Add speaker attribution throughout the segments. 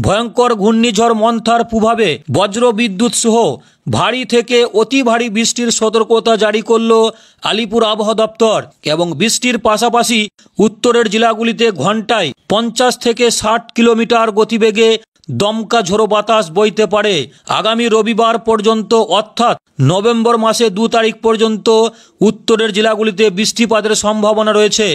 Speaker 1: ভয়ঙ্কর ঘূর্ণিঝড় মন্থার প্রভাবে বজ্র বিদ্যুৎ সহ ভারী থেকে অতি ভারী বৃষ্টির সতর্কতা জারি করল আলিপুর আবহাওয়া দপ্তর এবং বৃষ্টির পাশাপাশি উত্তরের জেলাগুলিতে ঘন্টায় 50 থেকে 60 কিলোমিটার গতিবেগে দমকা ঝোড়ো বাতাস বইতে পারে। আগামী রবিবার পর্যন্ত অর্থাৎ নভেম্বর মাসে 2 তারিখ পর্যন্ত উত্তরের জেলাগুলিতে বৃষ্টিপাতের সম্ভাবনা রয়েছে।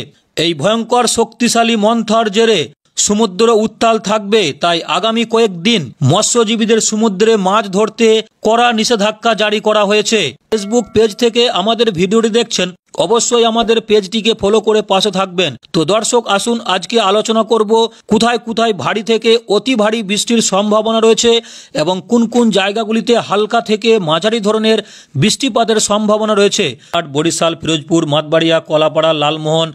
Speaker 1: এই ভয়ঙ্কর শক্তিশালী মন্থার জেরে সমুদ্র উত্তাল থাকবে, তাই আগামী কয়েকদিন মৎস্যজীবীদের সমুদ্রে মাছ ধরতে কড়া নিষেধাজ্ঞা জারি করা হয়েছে। ফেসবুক পেজ থেকে আমাদের ভিডিওটি দেখছেন, অবশ্যই আমাদের পেজটিকে ফলো করে পাশে থাকবেন। তো দর্শক, আসুন আজকে আলোচনা করব কোথায় কোথায় ভারী থেকে অতি ভারী বৃষ্টির সম্ভাবনা রয়েছে এবং কোন কোন জায়গাগুলিতে হালকা থেকে মাঝারি ধরনের বৃষ্টিপাতের সম্ভাবনা রয়েছে। আর বরিশাল, ফিরোজপুর, মাতবাড়িয়া, কলাপাড়া, লালমোহন,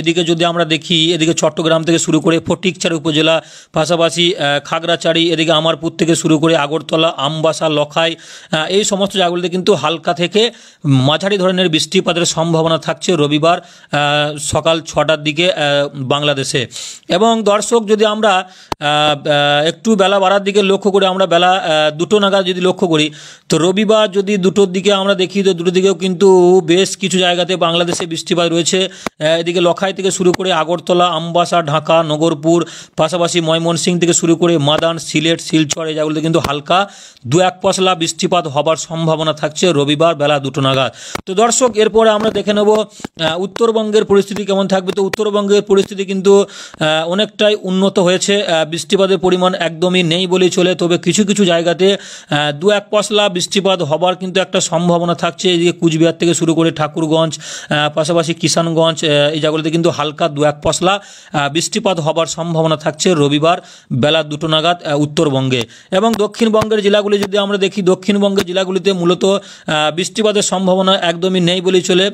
Speaker 1: এদিকে যদি আমরা দেখি, এদিকে চট্টগ্রাম থেকে শুরু করে ফটিকছড়ি উপজেলা, পাশাপাশি খাগড়াছড়ি, এদিকে আমারপুর থেকে শুরু করে আগরতলা, আমবাসা, লখাই, এই সমস্ত জায়গাগুলিতে কিন্তু হালকা থেকে মাঝারি ধরনের বৃষ্টিপাতের সম্ভাবনা থাকছে রবিবার সকাল 6টার দিকে বাংলাদেশে। এবং দর্শক, যদি আমরা একটু বেলা বাড়ার দিকে লক্ষ্য করে আমরা বেলা 2টো নাগাদ যদি লক্ষ্য করি, তো রবিবার যদি 2টোর দিকে আমরা দেখি, তো 2টোর দিকেও কিন্তু বেশ কিছু জায়গাতে বাংলাদেশে বৃষ্টিপাত রয়েছে। এদিকে লখাই থেকে শুরু করে আগরতলা, আমবাসা, ঢাকা, নগরপুর, পাশাপাশি ময়মনসিংহ থেকে শুরু করে মাদান, সিলেট, শিলচর, এই জায়গাগুলোতে কিন্তু হালকা 2-1 পশলা বৃষ্টিপাত হবার সম্ভাবনা থাকছে রবিবার বেলা 2টো নাগাদ। তো দর্শক, এরপরে আমরা দেখে নেব উত্তরবঙ্গের পরিস্থিতি কেমন থাকবে। তো উত্তরবঙ্গের পরিস্থিতি কিন্তু অনেকটাই উন্নত হয়েছে, বৃষ্টিপাতের পরিমাণ একদমই নেই বলেই চলে, তবে কিছু কিছু জায়গাতে 2-1 পশলা বৃষ্টিপাত হবার কিন্তু একটা সম্ভাবনা থাকছে। এদিকে কুচবিহার থেকে শুরু করে ঠাকুরগঞ্জ, পাশাপাশি কিষানগঞ্জ, এই জায়গাগুলোতে কিন্তু হালকা 2-1 পশলা বৃষ্টিপাত হবার সম্ভাবনা থাকছে রবিবার বেলা 2টো নাগাদ উত্তরবঙ্গে। এবং দক্ষিণবঙ্গের জেলাগুলি যদি আমরা দেখি, দক্ষিণবঙ্গের জেলাগুলিতে মূলত বৃষ্টিপাতের সম্ভাবনা একদমই নেই বলেই চলে,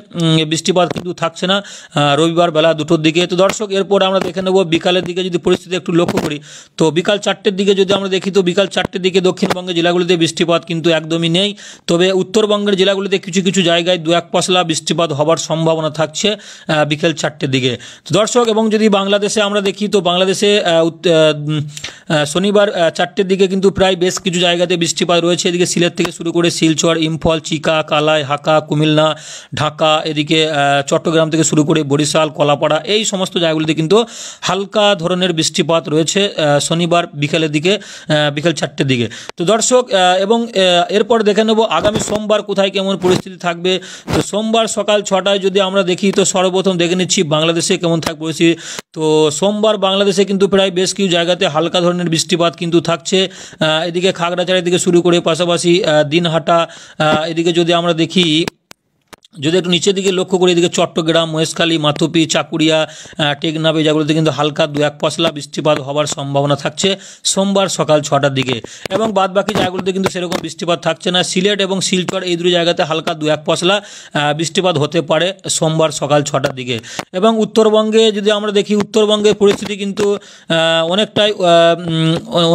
Speaker 1: বৃষ্টিপাত কিন্তু থাকছে না রবিবার বেলা 2টোর দিকে। তো দর্শক, এরপর আমরা দেখে নেব বিকালের দিকে যদি পরিস্থিতি একটু লক্ষ্য করি, তো বিকাল 4টের দিকে যদি আমরা দেখি, তো বিকাল 4টের দিকে দক্ষিণবঙ্গের জেলাগুলিতে বৃষ্টিপাত কিন্তু একদমই নেই, তবে উত্তরবঙ্গের জেলাগুলিতে কিছু কিছু জায়গায় 2-1 পশলা বৃষ্টিপাত হবার সম্ভাবনা থাকছে বিকেল 4টের দিকে। তো দর্শক, এবং যদি বাংলাদেশে আমরা দেখি, তো বাংলাদেশে শনিবার 4টের দিকে কিন্তু প্রায় বেশ কিছু জায়গাতে বৃষ্টিপাত রয়েছে। এদিকে সিলেট থেকে শুরু করে শিলচর, ইম্ফল, চিকা, কালাই, হাকা, কুমিল্লা, ঢাকা, এদিকে চট্টগ্রাম থেকে শুরু করে বরিশাল, কলাপাড়া, এই সমস্ত জায়গাগুলিতে কিন্তু হালকা ধরনের বৃষ্টিপাত রয়েছে শনিবার বিকেলের দিকে, বিকেল 4টের দিকে। তো দর্শক, এবং এরপর দেখে নেব আগামী সোমবার কোথায় কেমন পরিস্থিতি থাকবে। তো সোমবার সকাল 6টায় যদি আমরা দেখি, তো সর্বপ্রথম দেখে নিচ্ছি বাংলাদেশে কেমন থাকবে পরিস্থিতি। তো সোমবার বাংলাদেশে কিন্তু প্রায় বেশ কিছু জায়গাতে হালকা ধরনের বৃষ্টিপাত কিন্তু থাকছে। এদিকে খাগড়াছড়ি থেকে শুরু করে পাশাপাশি দিনহাটা, এদিকে যদি আমরা দেখি, যদি একটু নিচের দিকে লক্ষ্য করি, এদিকে চট্টগ্রাম, মহেশখালী, মাথুপি, চাকুরিয়া, টেকনাফ, এই জায়গাগুলোতে কিন্তু হালকা 2-1 পশলা বৃষ্টিপাত হওয়ার সম্ভাবনা থাকছে সোমবার সকাল 6টার দিকে। এবং বাদবাকি জায়গাগুলোতে কিন্তু সেরকম বৃষ্টিপাত থাকছে না। সিলেট এবং শিলচর, এই দুই জায়গাতে হালকা 2-1 পশলা বৃষ্টিপাত হতে পারে সোমবার সকাল 6টার দিকে। এবং উত্তরবঙ্গে যদি আমরা দেখি, উত্তরবঙ্গের পরিস্থিতি কিন্তু অনেকটাই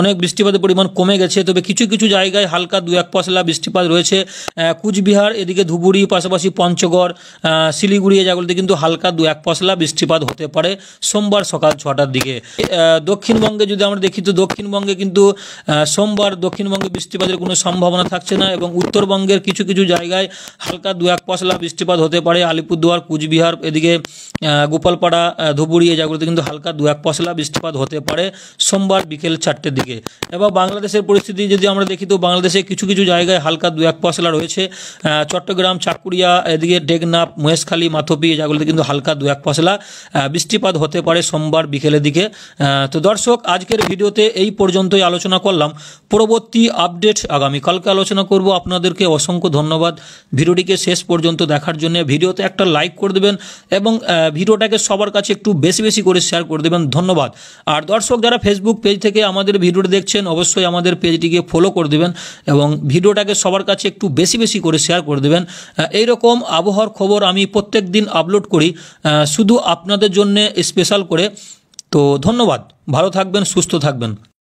Speaker 1: অনেক বৃষ্টিপাতের পরিমাণ কমে গেছে, তবে কিছু কিছু জায়গায় হালকা 2-1 পশলা বৃষ্টিপাত রয়েছে। কুচবিহার, এদিকে ধুবুরি, পাশাপাশি পঞ্চগড়, শিলিগুড়ি, এই জায়গাগুলিতে কিন্তু হালকা 2-1 পশলা বৃষ্টিপাত হতে পারে সোমবার সকাল 6টার দিকে। দক্ষিণবঙ্গে যদি আমরা দেখি, তো দক্ষিণবঙ্গে কিন্তু সোমবার দক্ষিণবঙ্গে বৃষ্টিপাতের কোনো সম্ভাবনা থাকছে না। এবং উত্তরবঙ্গের কিছু কিছু জায়গায় হালকা 2-1 পশলা বৃষ্টিপাত হতে পারে। আলিপুরদুয়ার, কুচবিহার, এদিকে গোপালপাড়া, ধুবুরি, এই জায়গাগুলিতে কিন্তু হালকা 2-1 পশলা বৃষ্টিপাত হতে পারে সোমবার বিকেল 4টের দিকে। এবং বাংলাদেশের পরিস্থিতি যদি আমরা দেখি, তো বাংলাদেশে কিছু কিছু জায়গায় হালকা 2-1 পশলা রয়েছে। চট্টগ্রাম, চাকুরিয়া, এদিকে টেকনাফ, মহেশখালী, মাথুপি, এই জায়গাগুলিতে কিন্তু হালকা 2-1 পশলা বৃষ্টিপাত হতে পারে সোমবার বিকেলের দিকে। তো দর্শক, আজকের ভিডিওতে এই পর্যন্তই আলোচনা করলাম। পরবর্তী আপডেট আগামীকালকে আলোচনা করব। আপনাদেরকে অসংখ্য ধন্যবাদ ভিডিওটিকে শেষ পর্যন্ত দেখার জন্য। ভিডিওতে একটা লাইক করে দেবেন এবং ভিডিওটাকে সবার কাছে একটু বেশি বেশি করে শেয়ার করে দেবেন। ধন্যবাদ। আর দর্শক, যারা ফেসবুক পেজ থেকে আমাদের ভিডিওটি দেখছেন, অবশ্যই আমাদের পেজটিকে ফলো করে দেবেন এবং ভিডিওটাকে সবার কাছে একটু বেশি বেশি করে শেয়ার করে দেবেন। এইরকম আবহাওয়ার খবর আমি প্রত্যেক দিন আপলোড করি শুধু আপনাদের জন্য স্পেশাল করে। তো ধন্যবাদ, ভালো থাকবেন, সুস্থ থাকবেন।